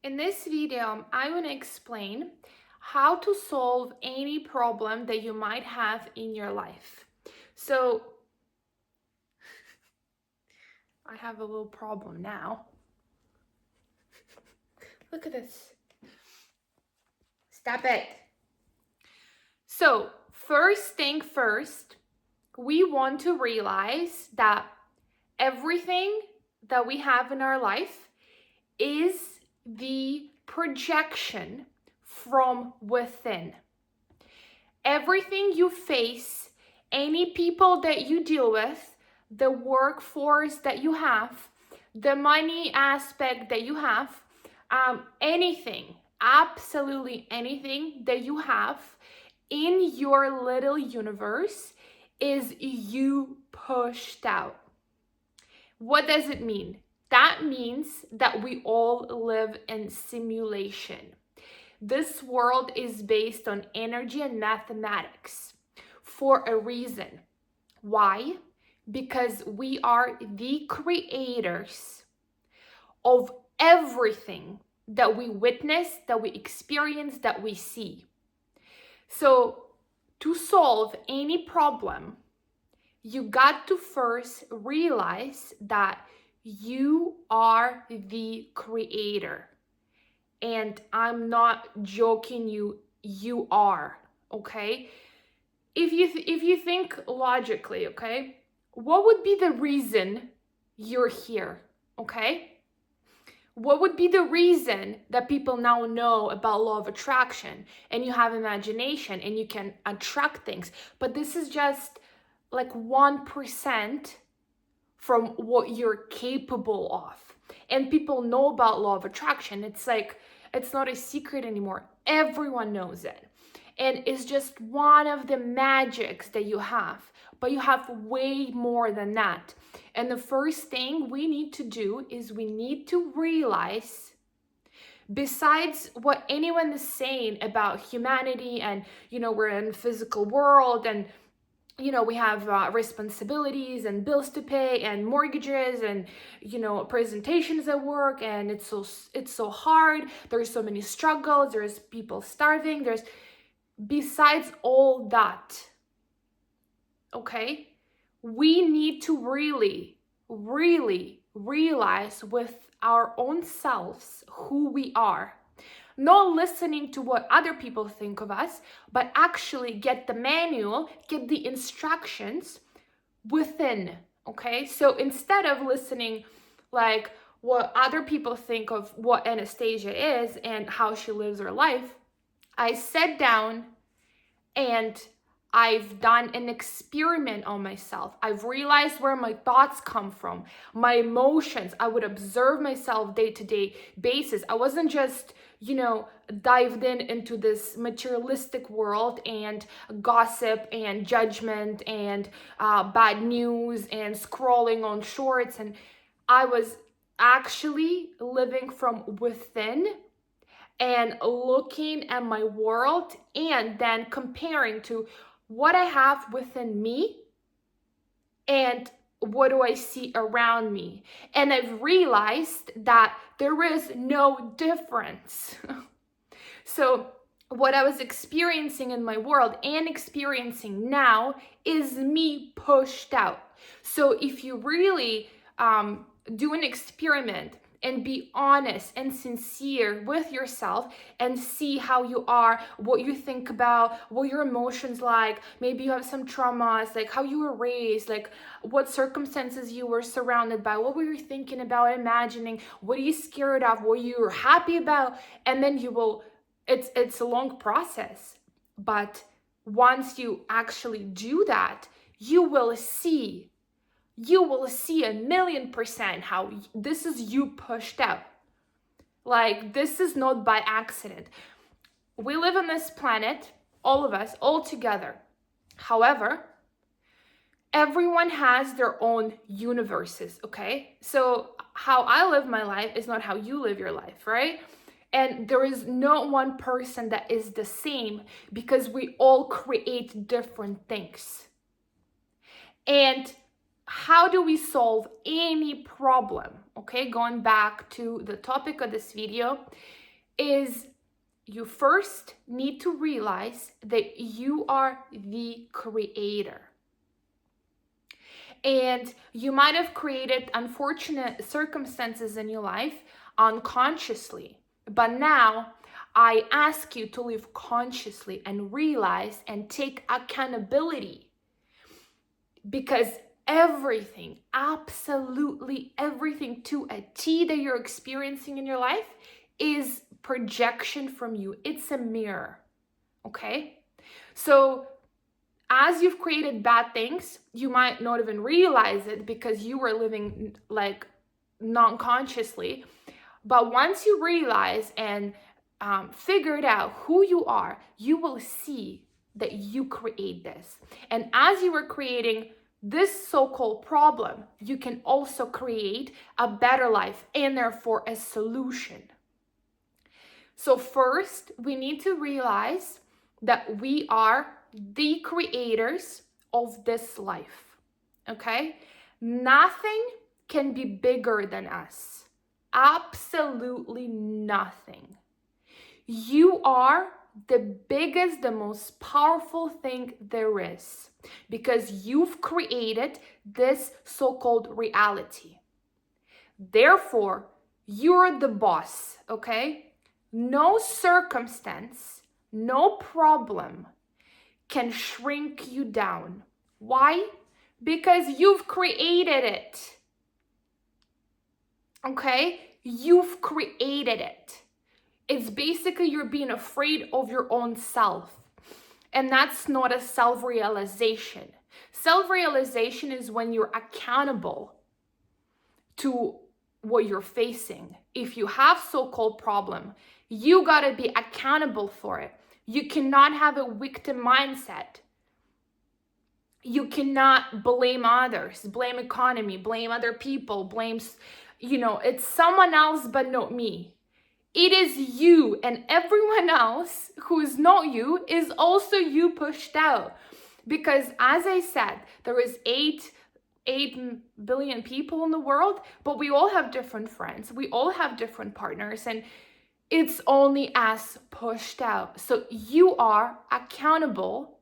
In this video, I want to explain how to solve any problem that you might have in your life. So, I have a little problem now. Look at this. Stop it. So, first thing first, we want to realize that everything that we have in our life is the projection from within. Everything you face, any people that you deal with, the workforce that you have, the money aspect that you have, anything, absolutely anything that you have in your little universe is you pushed out. What does it mean? That means that we all live in simulation. This world is based on energy and mathematics for a reason. Why? Because we are the creators of everything that we witness, that we experience, that we see. So, to solve any problem, you got to first realize that you are the creator. And I'm not joking, you are, okay? If you think logically, okay? What would be the reason you're here, okay? What would be the reason that people now know about law of attraction and you have imagination and you can attract things? But this is just like 1% from what you're capable of. And people know about law of attraction. It's like, it's not a secret anymore. Everyone knows it. And it's just one of the magics that you have. But you have way more than that. And the first thing we need to do is we need to realize, besides what anyone is saying about humanity and, we're in a physical world and we have responsibilities and bills to pay and mortgages and, presentations at work, and it's so hard. There's so many struggles. There's people starving. Besides all that, okay, we need to really, really realize with our own selves who we are. Not listening to what other people think of us, but actually get the manual, get the instructions within, okay? So instead of listening like what other people think of what Anastasia is and how she lives her life, I sat down and I've done an experiment on myself. I've realized where my thoughts come from, my emotions. I would observe myself day-to-day basis. I wasn't just, dived into this materialistic world and gossip and judgment and bad news and scrolling on shorts. And I was actually living from within and looking at my world and then comparing to what I have within me and what do I see around me. And I've realized that there is no difference. So what I was experiencing in my world and experiencing now is me pushed out. So if you really do an experiment and be honest and sincere with yourself and see how you are, what you think about, what your emotions like, maybe you have some traumas, like how you were raised, like what circumstances you were surrounded by, what were you thinking about, imagining, what are you scared of, what you were happy about, and then you will, it's a long process, but once you actually do that, you will see 1,000,000% how this is you pushed out. Like, this is not by accident. We live on this planet, all of us, all together. However, everyone has their own universes, okay? So how I live my life is not how you live your life, right? And there is no one person that is the same because we all create different things. And how do we solve any problem? Okay, going back to the topic of this video, is you first need to realize that you are the creator. And you might have created unfortunate circumstances in your life unconsciously. But now I ask you to live consciously and realize and take accountability. Because everything, absolutely everything to a T that you're experiencing in your life is projection from you. It's a mirror. Okay? So as you've created bad things, you might not even realize it because you were living like non-consciously. But once you realize and figure it out who you are, you will see that you create this. And as you are creating this so-called problem, you can also create a better life and therefore a solution. So first, we need to realize that we are the creators of this life, okay? Nothing can be bigger than us. Absolutely nothing. You are the biggest, the most powerful thing there is because you've created this so-called reality. Therefore, you're the boss, okay? No circumstance, no problem can shrink you down. Why? Because you've created it. Okay? You've created it. It's basically you're being afraid of your own self. And that's not a self-realization. Self-realization is when you're accountable to what you're facing. If you have so-called problem, you gotta be accountable for it. You cannot have a victim mindset. You cannot blame others, blame economy, blame other people, blame, it's someone else but not me. It is you, and everyone else who is not you is also you pushed out. Because as I said, there is 8 billion people in the world, but we all have different friends. We all have different partners, and it's only us pushed out. So you are accountable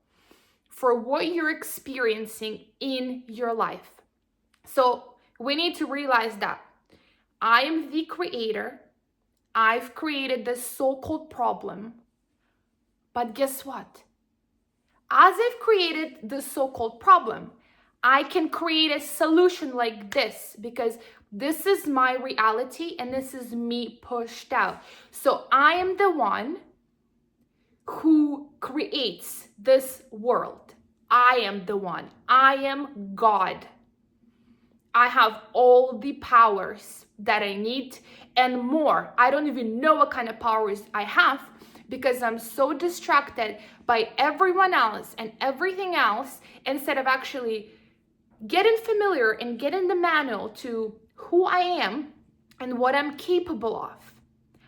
for what you're experiencing in your life. So we need to realize that I am the creator. I've created this so-called problem. But guess what? As I've created this so-called problem, I can create a solution like this because this is my reality and this is me pushed out. So I am the one who creates this world. I am the one. I am God. I have all the powers that I need and more. I don't even know what kind of powers I have because I'm so distracted by everyone else and everything else instead of actually getting familiar and getting the manual to who I am and what I'm capable of.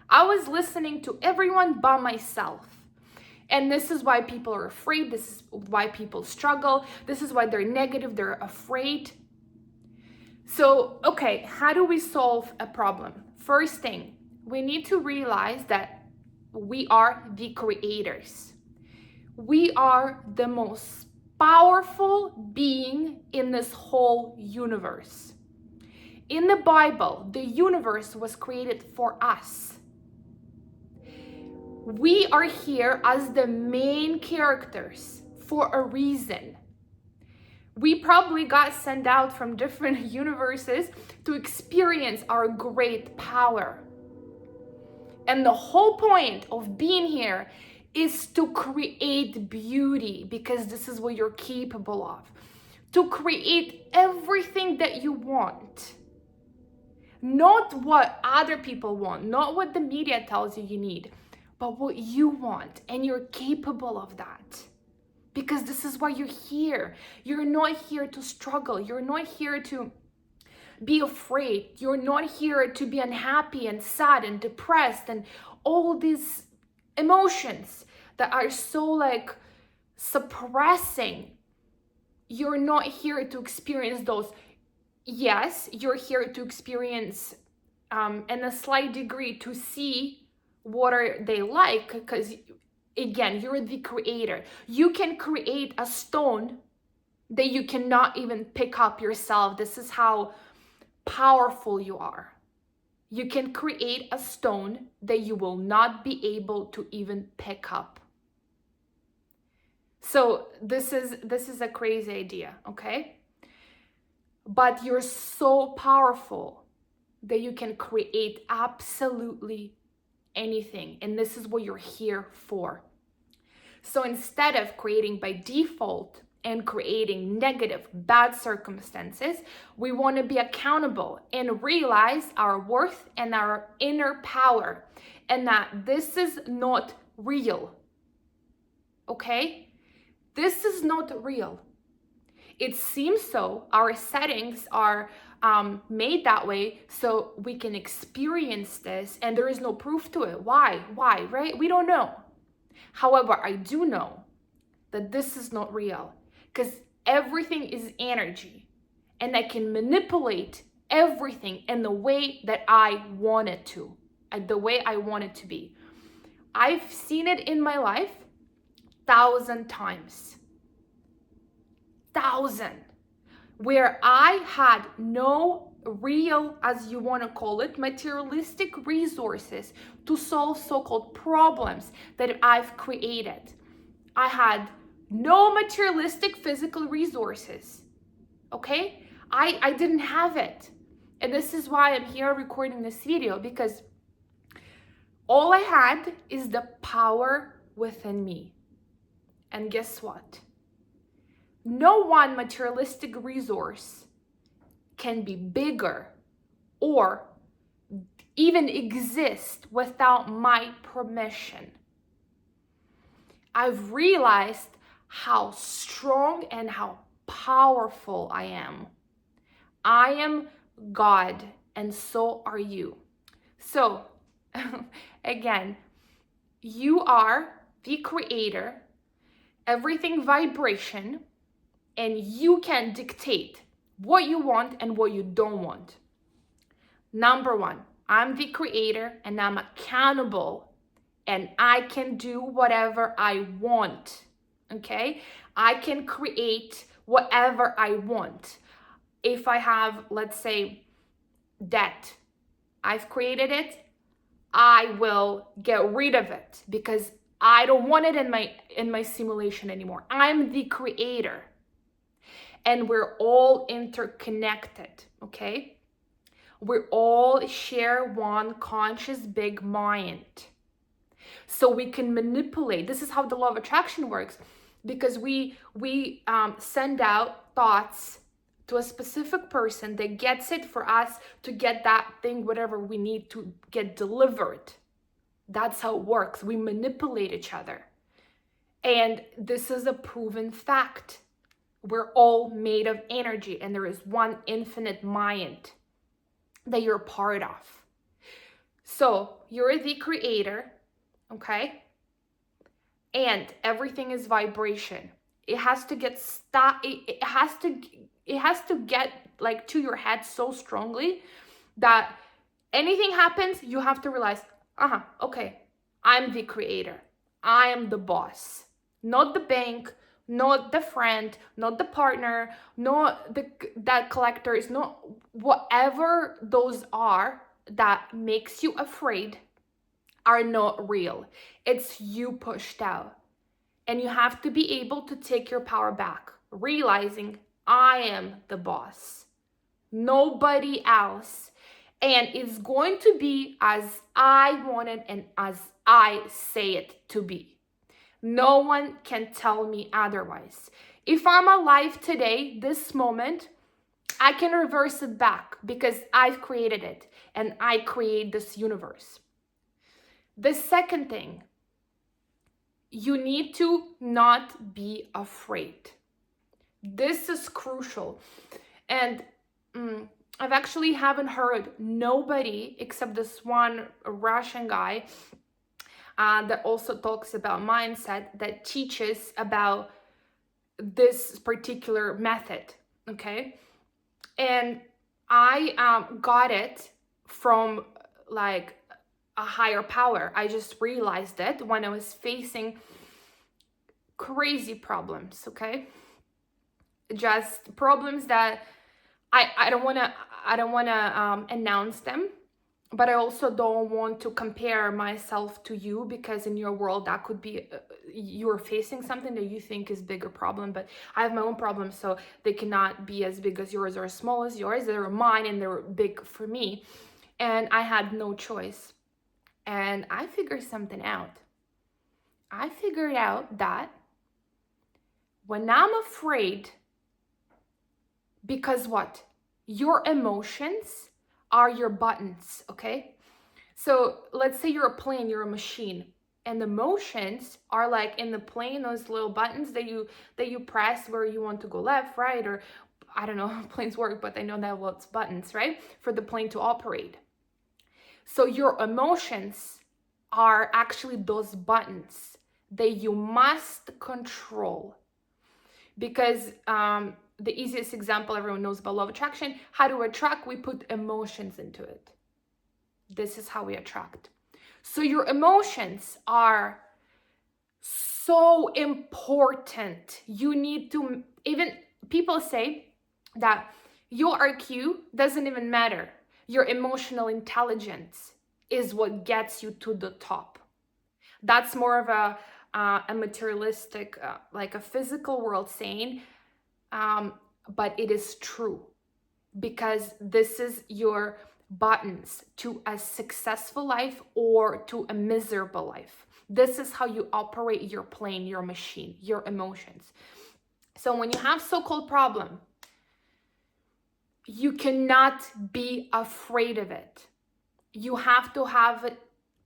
I was listening to everyone but myself. And this is why people are afraid. This is why people struggle. This is why they're negative. They're afraid. So, okay, how do we solve a problem? First thing, we need to realize that we are the creators. We are the most powerful being in this whole universe. In the Bible, the universe was created for us. We are here as the main characters for a reason. We probably got sent out from different universes to experience our great power. And the whole point of being here is to create beauty because this is what you're capable of. To create everything that you want. Not what other people want, not what the media tells you need, but what you want, and you're capable of that. Because this is why you're here. You're not here to struggle. You're not here to be afraid. You're not here to be unhappy and sad and depressed and all these emotions that are so suppressing. You're not here to experience those. yes, you're here to experience in a slight degree to see what are they like, because again, you're the creator. You can create a stone that you cannot even pick up yourself. This is how powerful you are. You can create a stone that you will not be able to even pick up. So this is a crazy idea, okay? But you're so powerful that you can create absolutely anything, and this is what you're here for. So instead of creating by default and creating negative, bad circumstances, we want to be accountable and realize our worth and our inner power, and that this is not real. Okay? This is not real. It seems so. Our settings are made that way so we can experience this, and there is no proof to it. Why, right? We don't know. However, I do know that this is not real, because everything is energy, and I can manipulate everything in the way that I want it to, the way I want it to be. I've seen it in my life 1,000 times. 1,000. Where I had no real, as you want to call it, materialistic resources to solve so-called problems that I've created. I had no materialistic physical resources. Okay? I didn't have it. And this is why I'm here recording this video, because all I had is the power within me. And guess what? No one materialistic resource can be bigger or even exist without my permission. I've realized how strong and how powerful I am. I am God, and so are you. So, again, you are the creator, everything vibration, and you can dictate what you want and what you don't want. Number one, I'm the creator and I'm accountable, and I can do whatever I want, okay? I can create whatever I want. If I have, let's say, debt, I've created it, I will get rid of it because I don't want it in my simulation anymore. I'm the creator. And we're all interconnected, okay? We all share one conscious big mind. So we can manipulate. This is how the law of attraction works, because we send out thoughts to a specific person that gets it for us to get that thing, whatever we need to get delivered. That's how it works. We manipulate each other. And this is a proven fact. We're all made of energy, and there is one infinite mind that you're part of. So you're the creator, okay? And everything is vibration. It has to get it has to get like to your head so strongly that anything happens, you have to realize, okay, I'm the creator. I am the boss, not the bank, not the friend, not the partner, not the debt collectors, not whatever those are that makes you afraid are not real. It's you pushed out. And you have to be able to take your power back, realizing I am the boss, nobody else. And it's going to be as I want it and as I say it to be. No one can tell me otherwise. If I'm alive today, this moment, I can reverse it back because I've created it and I create this universe. The second thing, you need to not be afraid. This is crucial. And I've actually haven't heard nobody except this one Russian guy that also talks about mindset, that teaches about this particular method, okay? And I got it from like a higher power. I just realized it when I was facing crazy problems, okay? Just problems that I don't wanna announce them, but I also don't want to compare myself to you, because in your world that could be you're facing something that you think is bigger problem, but I have my own problems, so they cannot be as big as yours or as small as yours. They're mine and they're big for me, and I had no choice. And I figured something out. I figured out that when I'm afraid, because what? Your emotions are your buttons, okay? So let's say you're a plane, you're a machine, and the emotions are like in the plane, those little buttons that you press where you want to go left, right, or I don't know how planes work, but I know that well, it's buttons, right? For the plane to operate. So your emotions are actually those buttons that you must control. Because the easiest example everyone knows about law of attraction, how to attract, we put emotions into it. This is how we attract. So your emotions are so important. You need to, even people say that your IQ doesn't even matter. Your emotional intelligence is what gets you to the top. That's more of a materialistic, like a physical world saying, but it is true, because this is your buttons to a successful life or to a miserable life. This is how you operate your plane, your machine, your emotions. So when you have so-called problem, you cannot be afraid of it. You have to have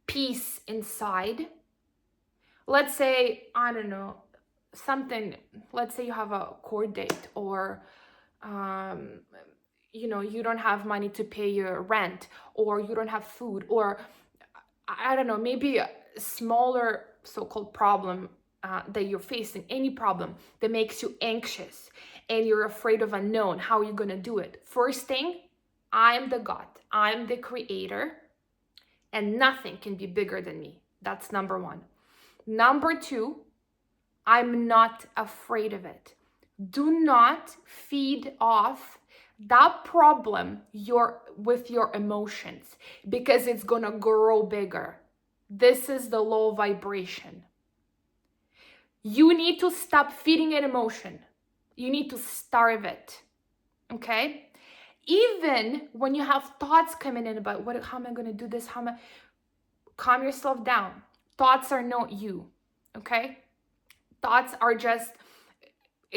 peace inside. Let's say, I don't know, something, let's say you have a court date, or you don't have money to pay your rent, or you don't have food, or I don't know, maybe a smaller so-called problem that you're facing, any problem that makes you anxious and you're afraid of unknown. How are you going to do it? First thing, I'm the God, I'm the creator, and nothing can be bigger than me. That's number one. Number two, I'm not afraid of it. Do not feed off that problem with your emotions, because it's gonna grow bigger. This is the low vibration. You need to stop feeding it emotion. You need to starve it. Okay? Even when you have thoughts coming in about how am I gonna do this? Calm yourself down. Thoughts are not you. Okay? Thoughts are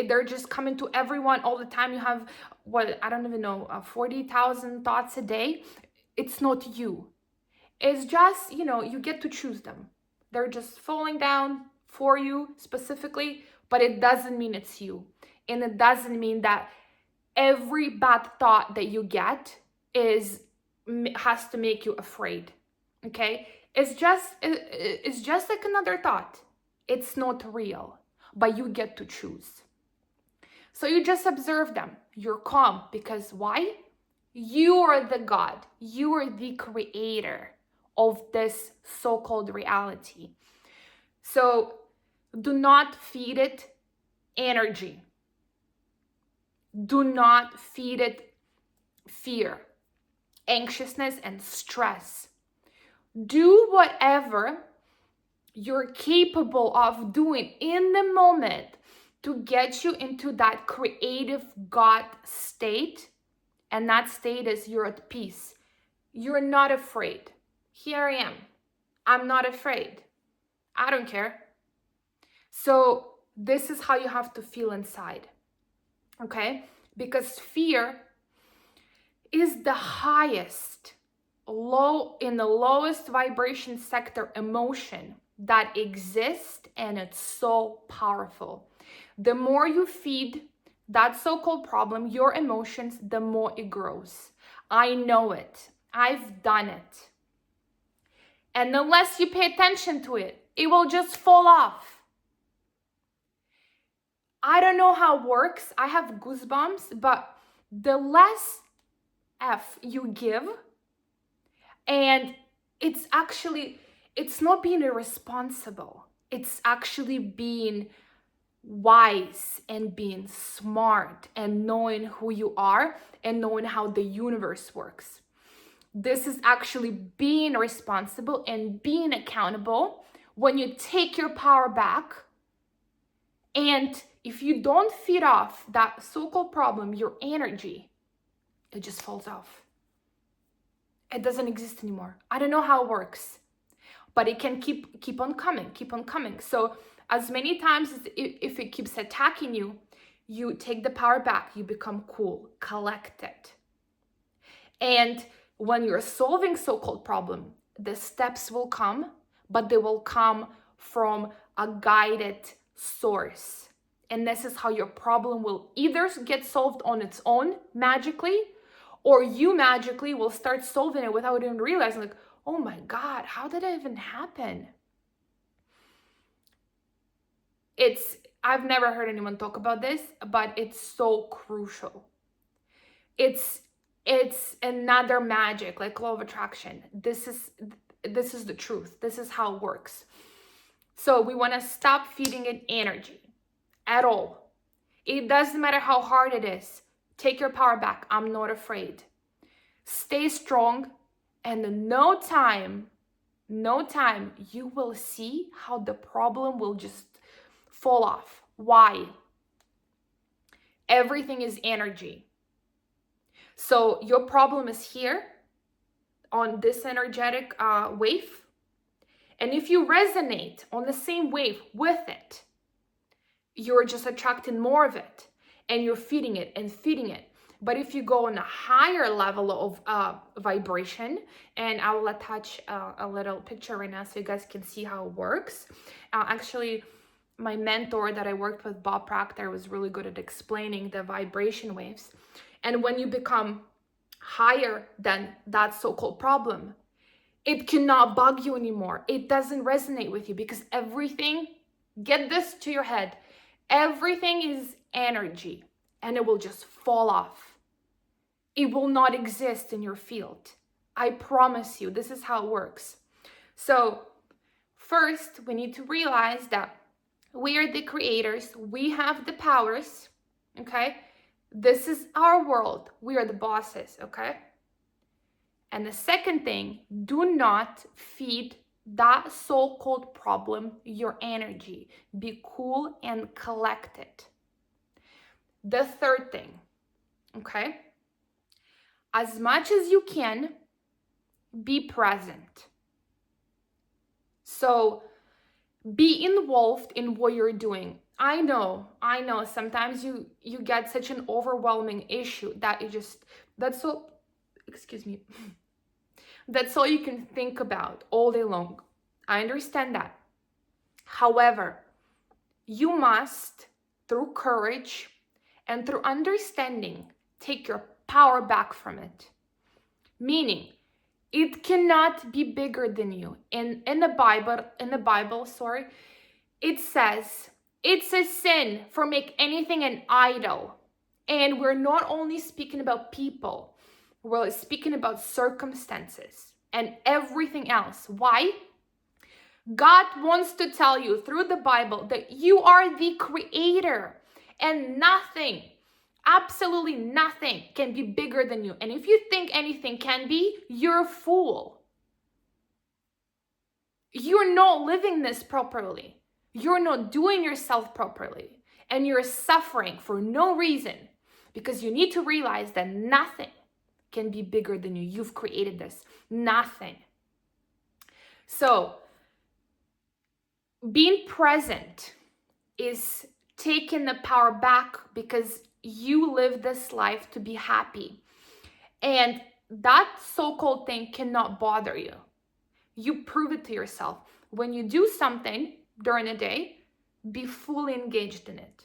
they're just coming to everyone all the time. You have, I don't even know, 40,000 thoughts a day. It's not you. It's just, you get to choose them. They're just falling down for you specifically, but it doesn't mean it's you. And it doesn't mean that every bad thought that you get has to make you afraid. Okay? It's just like another thought. It's not real, but you get to choose. So you just observe them. You're calm, because why? You are the God. You are the creator of this so-called reality. So do not feed it energy. Do not feed it fear, anxiousness, and stress. Do whatever you're capable of doing in the moment to get you into that creative God state. And that state is you're at peace. You're not afraid. Here I am. I'm not afraid. I don't care. So this is how you have to feel inside. Okay? Because fear is the highest, in the lowest vibration sector emotion that exists, and it's so powerful. The more you feed that so-called problem, your emotions, the more it grows. I know it. I've done it. And the less you pay attention to it, it will just fall off. I don't know how it works. I have goosebumps, but the less you give. And it's not being irresponsible. It's actually being wise and being smart and knowing who you are and knowing how the universe works. This is actually being responsible and being accountable when you take your power back. And if you don't feed off that so-called problem, your energy, it just falls off. It doesn't exist anymore. I don't know how it works, but it can keep on coming. So as many times as if it keeps attacking you, you take the power back, you become cool, collected. And when you're solving so-called problem, the steps will come, but they will come from a guided source. And this is how your problem will either get solved on its own magically, or you magically will start solving it without even realizing, like, oh my God, how did it even happen? I've never heard anyone talk about this, but it's so crucial. It's another magic, like law of attraction. This is the truth. This is how it works. So we want to stop feeding it energy at all. It doesn't matter how hard it is. Take your power back. I'm not afraid. Stay strong, and in no time, you will see how the problem will just fall off. Why? Everything is energy. So your problem is here on this energetic wave. And if you resonate on the same wave with it, you're just attracting more of it, and you're feeding it and feeding it. But if you go on a higher level of vibration, and I will attach a little picture right now so you guys can see how it works. Actually, my mentor that I worked with, Bob Proctor, was really good at explaining the vibration waves. And when you become higher than that so-called problem, it cannot bug you anymore. It doesn't resonate with you, because everything, get this to your head, everything is energy, and it will just fall off. It will not exist in your field. I promise you, this is how it works. So first, we need to realize that we are the creators. We have the powers, okay? This is our world. We are the bosses, okay? And the second thing, do not feed that so-called problem your energy. Be cool and collected. The third thing, okay? As much as you can, be present. So be involved in what you're doing. I know, sometimes you get such an overwhelming issue that that's all you can think about all day long. I understand that. However, you must, through courage and through understanding, take your power back from it. Meaning, it cannot be bigger than you. In the Bible, it says it's a sin for make anything an idol. And we're not only speaking about people, we're speaking about circumstances and everything else. Why? God wants to tell you through the Bible that you are the creator, and nothing, absolutely nothing, can be bigger than you. And if you think anything can be, you're a fool. You're not living this properly. You're not doing yourself properly. And you're suffering for no reason, because you need to realize that nothing can be bigger than you. You've created this. Nothing. So being present is taking the power back, because you live this life to be happy. And that so-called thing cannot bother you. You prove it to yourself. When you do something during the day, be fully engaged in it.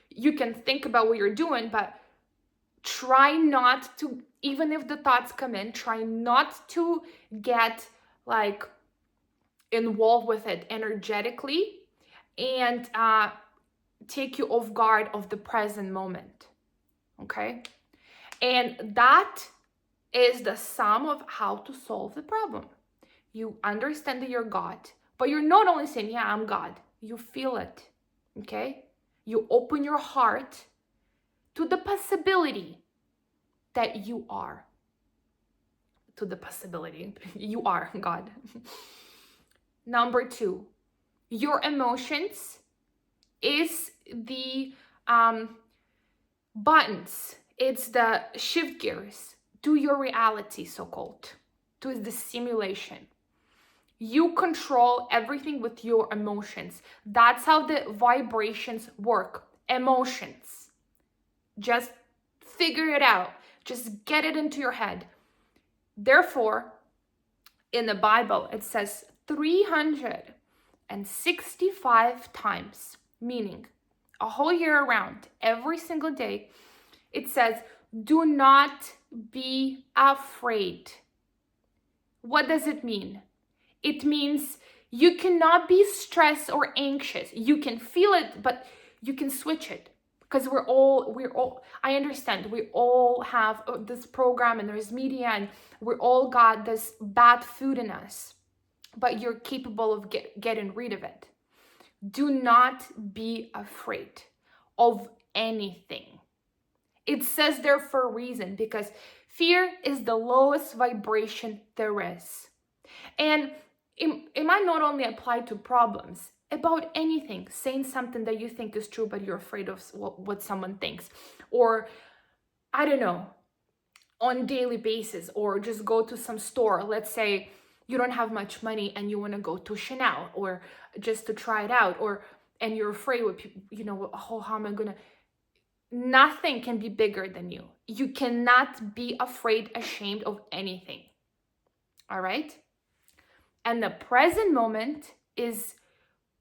You can think about what you're doing, but try not to, even if the thoughts come in, try not to get like involved with it energetically and take you off guard of the present moment. Okay? And that is the sum of how to solve the problem. You understand that you're God, but you're not only saying, yeah, I'm God. You feel it, okay? You open your heart to the possibility that you are. To the possibility you are God. Number 2, your emotions is the buttons. It's the shift gears to your reality, so-called, to the simulation. You control everything with your emotions. That's how the vibrations work. Emotions. Just figure it out. Just get it into your head. Therefore, in the Bible, it says 365 times, meaning a whole year around, every single day, it says, do not be afraid. What does it mean? It means you cannot be stressed or anxious. You can feel it, but you can switch it. Because we're all, I understand, we all have this program and there's media and we all got this bad food in us, but you're capable of getting rid of it. Do not be afraid of anything. It says there for a reason, because fear is the lowest vibration there is. And it might not only apply to problems, about anything, saying something that you think is true, but you're afraid of what someone thinks. Or, I don't know, on a daily basis, or just go to some store. Let's say you don't have much money and you want to go to Chanel, or just to try it out, and you're afraid with people, oh, how am I gonna... Nothing can be bigger than you. You cannot be afraid, ashamed of anything. All right? And the present moment is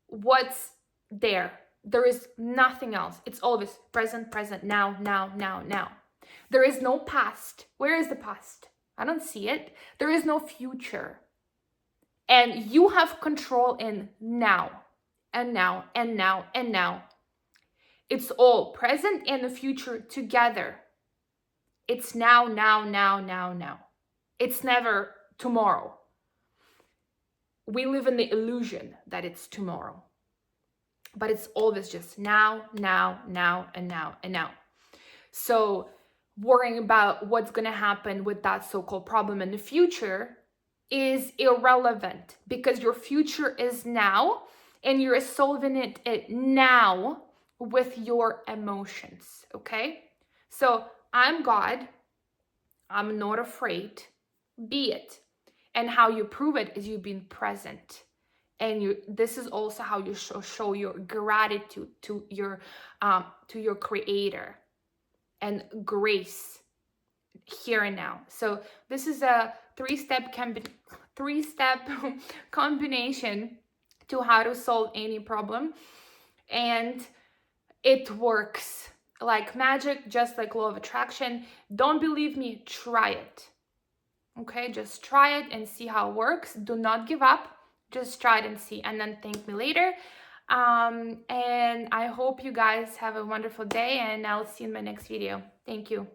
what's there. There is nothing else. It's always present, now, now, now, now. There is no past. Where is the past? I don't see it. There is no future. And you have control in now, and now, and now, and now. It's all present and the future together. It's now, now, now, now, now. It's never tomorrow. We live in the illusion that it's tomorrow. But it's always just now, now, now, and now, and now. So worrying about what's going to happen with that so-called problem in the future is irrelevant, because your future is now and you're solving it now with your emotions, okay? So I'm God. I'm not afraid. Be it. And how you prove it is you being present. And this is also how you show your gratitude to your creator, and grace here and now. So this is a three-step combination to how to solve any problem, and it works like magic, just like law of attraction. Don't believe me? Try it. Okay, just try it and see how it works. Do not give up. Just try it and see, and then thank me later. And I hope you guys have a wonderful day, and I'll see you in my next video. Thank you.